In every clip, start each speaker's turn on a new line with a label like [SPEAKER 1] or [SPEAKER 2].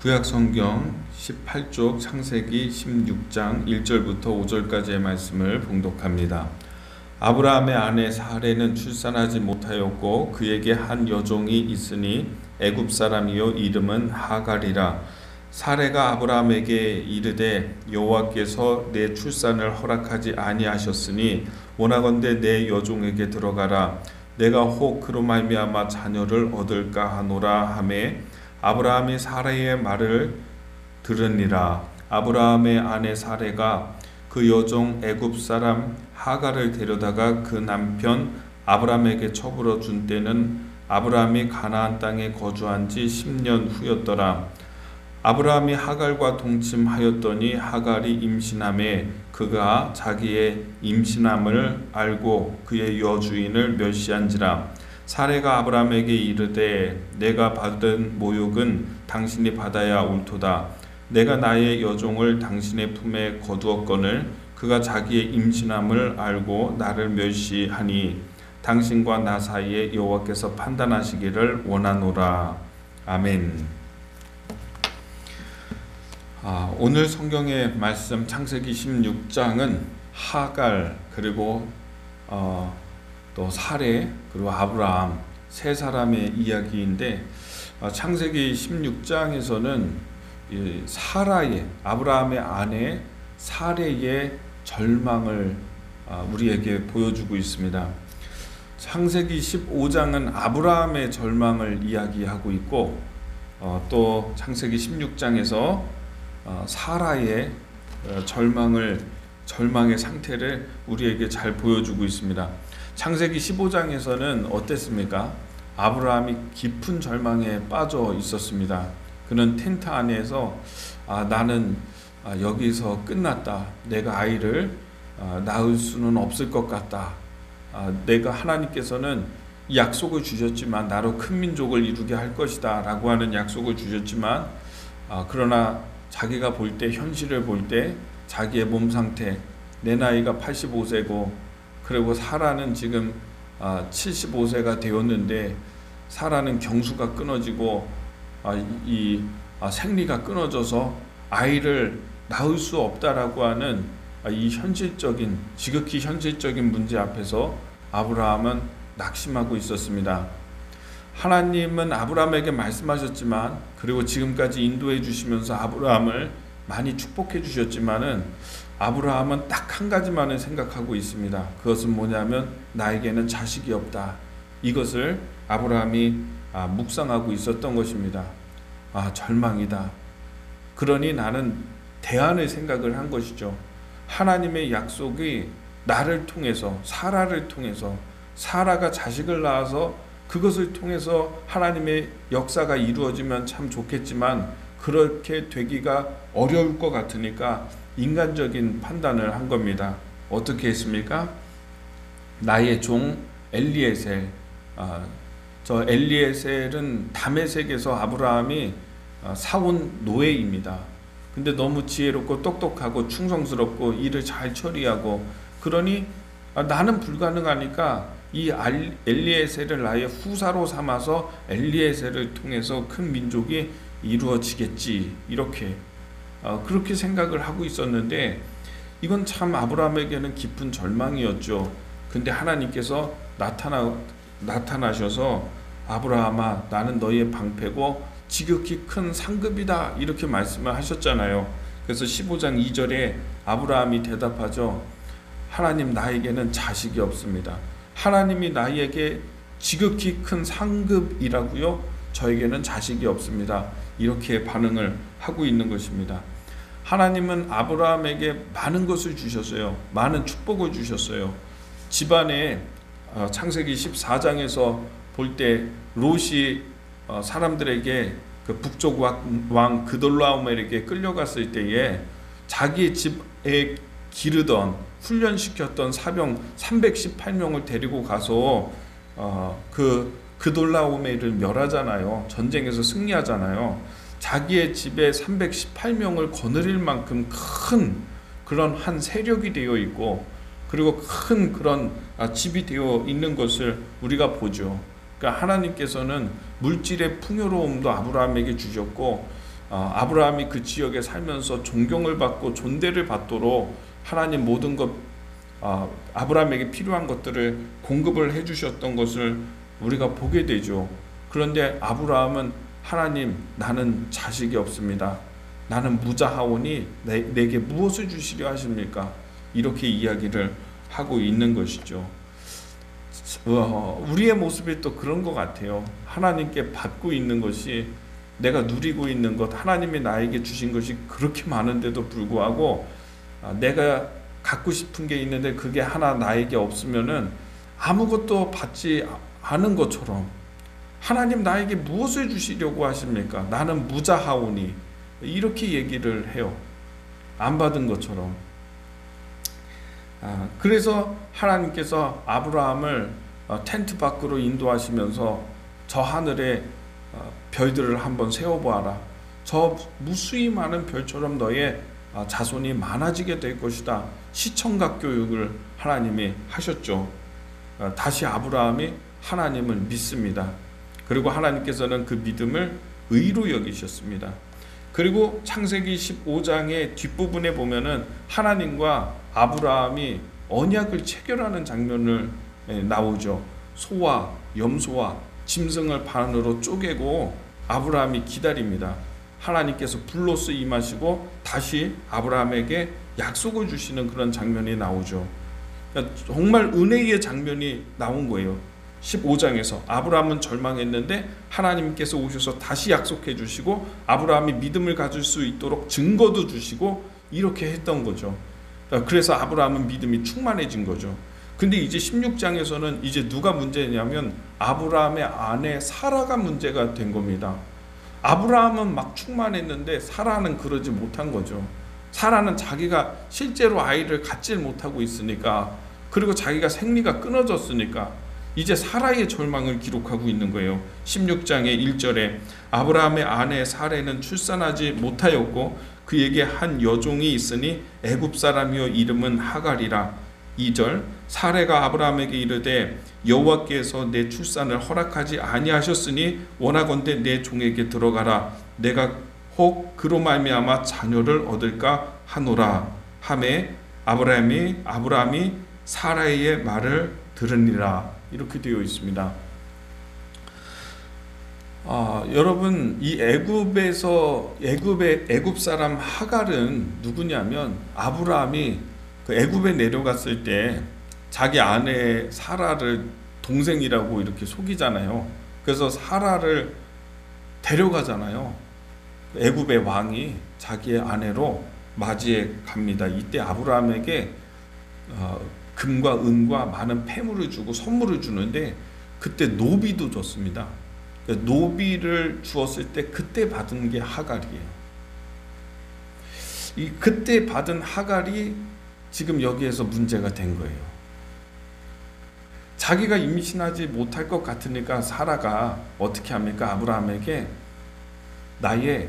[SPEAKER 1] 구약 성경 18쪽 창세기 16장 1절부터 5절까지의 말씀을 봉독합니다. 아브라함의 아내 사레는 출산하지 못하였고 그에게 한 여종이 있으니 애굽 사람이요 이름은 하갈이라. 사레가 아브라함에게 이르되 여호와께서 내 출산을 허락하지 아니하셨으니 원하건대 내 여종에게 들어가라. 내가 혹 그로 말미암아 자녀를 얻을까 하노라 하매 아브라함이 사레의 말을 들으니라. 아브라함의 아내 사레가 그 여종 애굽 사람 하갈을 데려다가 그 남편 아브라함에게 처부러 준 때는 아브라함이 가나안 땅에 거주한 지 10년 후였더라. 아브라함이 하갈과 동침하였더니 하갈이 임신하매 그가 자기의 임신함을 알고 그의 여주인을 멸시한지라. 사레가 아브라함에게 이르되 내가 받은 모욕은 당신이 받아야 옳도다. 내가 나의 여종을 당신의 품에 거두었거늘 그가 자기의 임신함을 알고 나를 멸시하니 당신과 나 사이에 여호와께서 판단하시기를 원하노라. 아멘. 오늘 성경의 말씀 창세기 16장은 하갈 그리고 또 사레 그리고 아브라함 세 사람의 이야기인데, 창세기 16장에서는 사라의 아브라함의 아내 사레의 절망을 우리에게 보여주고 있습니다. 창세기 15장은 아브라함의 절망을 이야기하고 있고, 또 창세기 16장에서 사라의 절망의 상태를 우리에게 잘 보여주고 있습니다. 창세기 15장에서는 어땠습니까? 아브라함이 깊은 절망에 빠져 있었습니다. 그는 텐트 안에서 나는 여기서 끝났다. 내가 아이를 낳을 수는 없을 것 같다. 내가 하나님께서는 약속을 주셨지만 나로 큰 민족을 이루게 할 것이다 라고 하는 약속을 주셨지만, 그러나 자기가 볼 때, 현실을 볼 때 자기의 몸 상태, 내 나이가 85세고 그리고 사라는 지금 75세가 되었는데 사라는 경수가 끊어지고 생리가 끊어져서 아이를 낳을 수 없다라고 하는 이 지극히 현실적인 문제 앞에서 아브라함은 낙심하고 있었습니다. 하나님은 아브라함에게 말씀하셨지만, 그리고 지금까지 인도해 주시면서 아브라함을 많이 축복해 주셨지만은 아브라함은 딱 한 가지만을 생각하고 있습니다. 그것은 뭐냐면 나에게는 자식이 없다. 이것을 아브라함이 묵상하고 있었던 것입니다. 절망이다. 그러니 나는 대안을 생각을 한 것이죠. 하나님의 약속이 나를 통해서, 사라를 통해서, 사라가 자식을 낳아서 그것을 통해서 하나님의 역사가 이루어지면 참 좋겠지만 그렇게 되기가 어려울 것 같으니까 인간적인 판단을 한 겁니다. 어떻게 했습니까? 나의 종 엘리에셀, 저 엘리에셀은 다메섹에서 아브라함이 사온 노예입니다. 근데 너무 지혜롭고 똑똑하고 충성스럽고 일을 잘 처리하고, 그러니 나는 불가능하니까 이 엘리에셀을 나의 후사로 삼아서 엘리에셀을 통해서 큰 민족이 이루어지겠지, 이렇게 그렇게 생각을 하고 있었는데, 이건 참 아브라함에게는 깊은 절망이었죠. 근데 하나님께서 나타나셔서 아브라함아, 나는 너의 방패고 지극히 큰 상급이다, 이렇게 말씀을 하셨잖아요. 그래서 15장 2절에 아브라함이 대답하죠. 하나님, 나에게는 자식이 없습니다. 하나님이 나에게 지극히 큰 상급이라고요? 저에게는 자식이 없습니다. 이렇게 반응을 하고 있는 것입니다. 하나님은 아브라함에게 많은 것을 주셨어요. 많은 축복을 주셨어요. 집안에 창세기 14장에서 볼 때 롯이 사람들에게 그 북쪽 왕 그돌라오멜에게 끌려갔을 때에 자기 집에 기르던 훈련시켰던 사병 318명을 데리고 가서 그 그돌라오멜을 멸하잖아요. 전쟁에서 승리하잖아요. 자기의 집에 318명을 거느릴 만큼 큰 그런 한 세력이 되어 있고, 그리고 큰 그런 집이 되어 있는 것을 우리가 보죠. 그러니까 하나님께서는 물질의 풍요로움도 아브라함에게 주셨고, 아브라함이 그 지역에 살면서 존경을 받고 존대를 받도록 하나님 모든 것 아브라함에게 필요한 것들을 공급을 해주셨던 것을 우리가 보게 되죠. 그런데 아브라함은 하나님, 나는 자식이 없습니다. 나는 무자하오니 내게 무엇을 주시려 하십니까? 이렇게 이야기를 하고 있는 것이죠. 우리의 모습이 또 그런 것 같아요. 하나님께 받고 있는 것이, 내가 누리고 있는 것, 하나님이 나에게 주신 것이 그렇게 많은데도 불구하고 내가 갖고 싶은 게 있는데 그게 하나 나에게 없으면은 아무것도 받지 않은 것처럼, 하나님 나에게 무엇을 주시려고 하십니까? 나는 무자하오니, 이렇게 얘기를 해요. 안 받은 것처럼. 그래서 하나님께서 아브라함을 텐트 밖으로 인도하시면서 저 하늘에 별들을 한번 세워보아라. 저 무수히 많은 별처럼 너의 자손이 많아지게 될 것이다. 시청각 교육을 하나님이 하셨죠. 다시 아브라함이 하나님을 믿습니다. 그리고 하나님께서는 그 믿음을 의로 여기셨습니다. 그리고 창세기 15장의 뒷부분에 보면은 하나님과 아브라함이 언약을 체결하는 장면을 나오죠. 소와 염소와 짐승을 반으로 쪼개고 아브라함이 기다립니다. 하나님께서 불로써 임하시고 다시 아브라함에게 약속을 주시는 그런 장면이 나오죠. 그러니까 정말 은혜의 장면이 나온 거예요. 15장에서 아브라함은 절망했는데 하나님께서 오셔서 다시 약속해 주시고 아브라함이 믿음을 가질 수 있도록 증거도 주시고 이렇게 했던 거죠. 그래서 아브라함은 믿음이 충만해진 거죠. 근데 이제 16장에서는 이제 누가 문제냐면 아브라함의 아내 사라가 문제가 된 겁니다. 아브라함은 막 충만했는데 사라는 그러지 못한 거죠. 사라는 자기가 실제로 아이를 갖질 못하고 있으니까, 그리고 자기가 생리가 끊어졌으니까 이제 사라의 절망을 기록하고 있는 거예요. 16장의 1절에 아브라함의 아내 사라는 출산하지 못하였고 그에게 한 여종이 있으니 애굽 사람이요 이름은 하갈이라. 2절 사라가 아브라함에게 이르되 여호와께서 내 출산을 허락하지 아니하셨으니 원하건대 내 종에게 들어가라. 내가 혹 그로 말미암아 자녀를 얻을까 하노라 하매 아브라함이 사라의 말을 들으니라. 이렇게 되어 있습니다. 여러분, 이 애굽 사람 하갈은 누구냐면 아브라함이 그 애굽에 내려갔을 때 자기 아내 사라를 동생이라고 이렇게 속이잖아요. 그래서 사라를 데려가잖아요. 애굽의 왕이 자기의 아내로 맞이해 갑니다. 이때 아브라함에게 금과 은과 많은 폐물을 주고 선물을 주는데 그때 노비도 줬습니다. 노비를 주었을 때 그때 받은 게 하갈이에요. 이 그때 받은 하갈이 지금 여기에서 문제가 된 거예요. 자기가 임신하지 못할 것 같으니까 사라가 어떻게 합니까? 아브라함에게 나의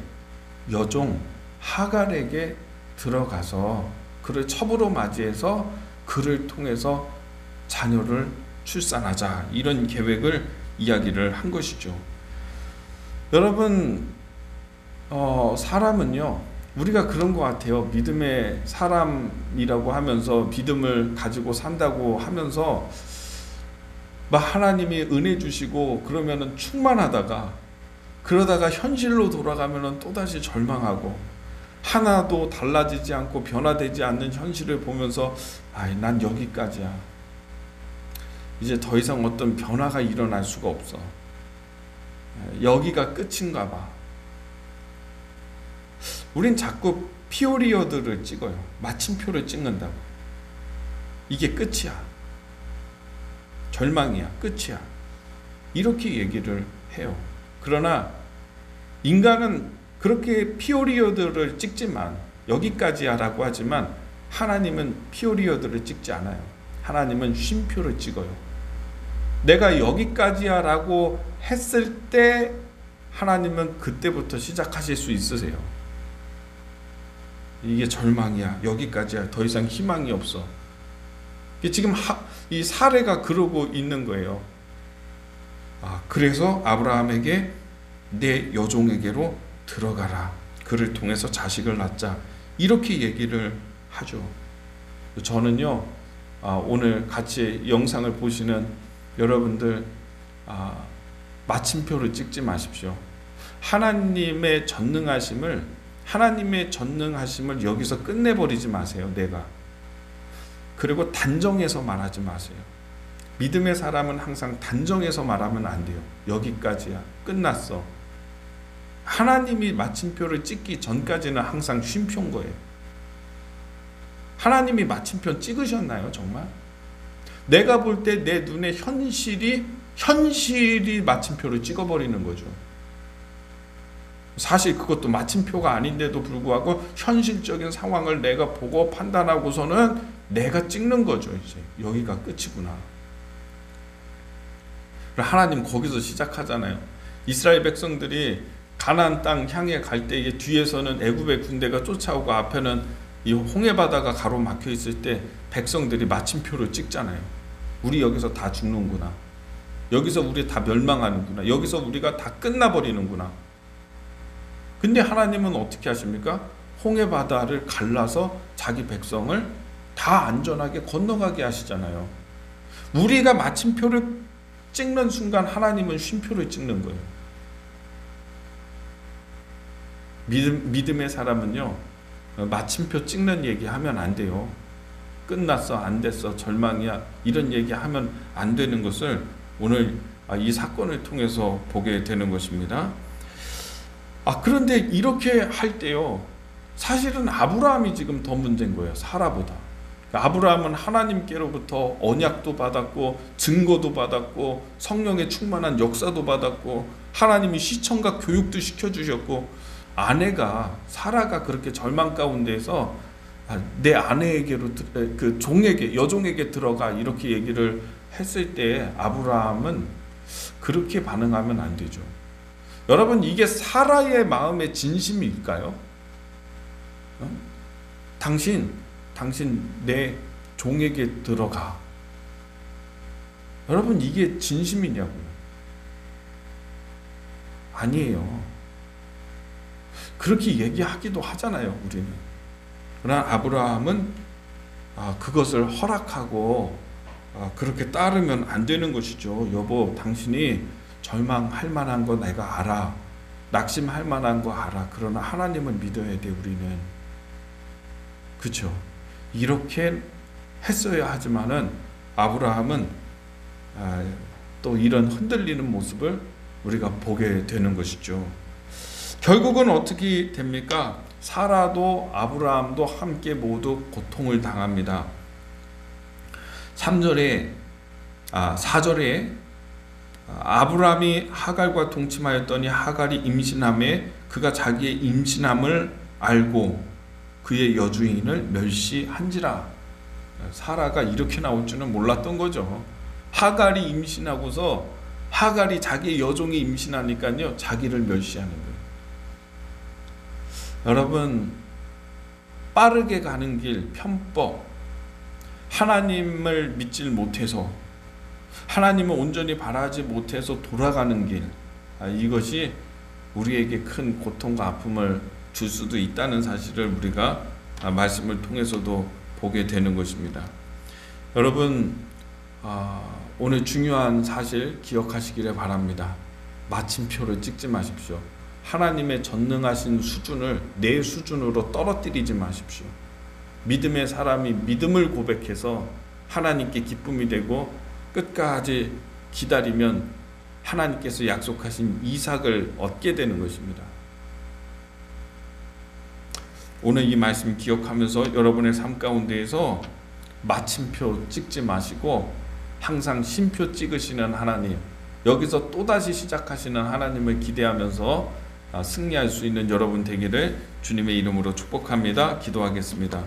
[SPEAKER 1] 여종 하갈에게 들어가서 그를 첩으로 맞이해서 그를 통해서 자녀를 출산하자, 이런 계획을 이야기를 한 것이죠. 여러분, 사람은요, 우리가 그런 것 같아요. 믿음의 사람이라고 하면서 믿음을 가지고 산다고 하면서 막 하나님이 은혜 주시고 그러면은 충만하다가 그러다가 현실로 돌아가면은 또다시 절망하고 하나도 달라지지 않고 변화되지 않는 현실을 보면서 난 여기까지야. 이제 더 이상 어떤 변화가 일어날 수가 없어. 여기가 끝인가 봐. 우린 자꾸 피오리어드를 찍어요. 마침표를 찍는다고. 이게 끝이야. 절망이야. 끝이야. 이렇게 얘기를 해요. 그러나 인간은 그렇게 피오리어드를 찍지만, 여기까지야 라고 하지만 하나님은 피오리어드를 찍지 않아요. 하나님은 쉼표를 찍어요. 내가 여기까지야 라고 했을 때 하나님은 그때부터 시작하실 수 있으세요. 이게 절망이야. 여기까지야. 더 이상 희망이 없어. 지금 이 사례가 그러고 있는 거예요. 그래서 아브라함에게 내 여종에게로 들어가라. 그를 통해서 자식을 낳자. 이렇게 얘기를 하죠. 저는요, 오늘 같이 영상을 보시는 여러분들, 마침표를 찍지 마십시오. 하나님의 전능하심을 여기서 끝내버리지 마세요. 내가. 그리고 단정해서 말하지 마세요. 믿음의 사람은 항상 단정해서 말하면 안 돼요. 여기까지야. 끝났어. 하나님이 마침표를 찍기 전까지는 항상 쉼표인 거예요. 하나님이 마침표 찍으셨나요, 정말? 내가 볼 때 내 눈에 현실이 마침표를 찍어버리는 거죠. 사실 그것도 마침표가 아닌데도 불구하고 현실적인 상황을 내가 보고 판단하고서는 내가 찍는 거죠. 이제 여기가 끝이구나. 하나님 거기서 시작하잖아요. 이스라엘 백성들이 가나안 땅 향해 갈 때 뒤에서는 애굽의 군대가 쫓아오고 앞에는 이 홍해 바다가 가로막혀 있을 때 백성들이 마침표를 찍잖아요. 우리 여기서 다 죽는구나. 여기서 우리 다 멸망하는구나. 여기서 우리가 다 끝나버리는구나. 근데 하나님은 어떻게 하십니까? 홍해 바다를 갈라서 자기 백성을 다 안전하게 건너가게 하시잖아요. 우리가 마침표를 찍는 순간 하나님은 쉼표를 찍는 거예요. 믿음의 사람은요, 마침표 찍는 얘기하면 안 돼요. 끝났어, 안 됐어, 절망이야, 이런 얘기하면 안 되는 것을 오늘 이 사건을 통해서 보게 되는 것입니다. 그런데 이렇게 할 때요, 사실은 아브라함이 지금 더 문제인 거예요. 사라보다. 아브라함은 하나님께로부터 언약도 받았고 증거도 받았고 성령의 충만한 역사도 받았고 하나님이 시청과 교육도 시켜주셨고, 아내가 사라가 그렇게 절망 가운데에서 내 아내에게로, 그 종에게, 여종에게 들어가, 이렇게 얘기를 했을 때 아브라함은 그렇게 반응하면 안 되죠. 여러분, 이게 사라의 마음의 진심일까요? 당신 내 종에게 들어가. 여러분, 이게 진심이냐고요? 아니에요. 그렇게 얘기하기도 하잖아요, 우리는. 그러나 아브라함은 그것을 허락하고 그렇게 따르면 안 되는 것이죠. 여보, 당신이 절망할 만한 거 내가 알아. 낙심할 만한 거 알아. 그러나 하나님을 믿어야 돼, 우리는. 그렇죠? 이렇게 했어야 하지만은 아브라함은 또 이런 흔들리는 모습을 우리가 보게 되는 것이죠. 결국은 어떻게 됩니까? 사라도 아브라함도 함께 모두 고통을 당합니다. 4절에 아브라함이 하갈과 동침하였더니 하갈이 임신함에 그가 자기의 임신함을 알고 그의 여주인을 멸시한지라. 사라가 이렇게 나올 줄은 몰랐던 거죠. 하갈이 임신하고서 하갈이 자기의 여종이 임신하니까요, 자기를 멸시하는 거예요. 여러분, 빠르게 가는 길, 편법, 하나님을 믿질 못해서, 하나님을 온전히 바라지 못해서 돌아가는 길, 이것이 우리에게 큰 고통과 아픔을 줄 수도 있다는 사실을 우리가 말씀을 통해서도 보게 되는 것입니다. 여러분, 오늘 중요한 사실 기억하시기를 바랍니다. 마침표를 찍지 마십시오. 하나님의 전능하신 수준을 내 수준으로 떨어뜨리지 마십시오. 믿음의 사람이 믿음을 고백해서 하나님께 기쁨이 되고 끝까지 기다리면 하나님께서 약속하신 이삭을 얻게 되는 것입니다. 오늘 이 말씀 기억하면서 여러분의 삶 가운데에서 마침표 찍지 마시고 항상 쉼표 찍으시는 하나님, 여기서 또다시 시작하시는 하나님을 기대하면서 승리할 수 있는 여러분 되기를 주님의 이름으로 축복합니다. 기도하겠습니다.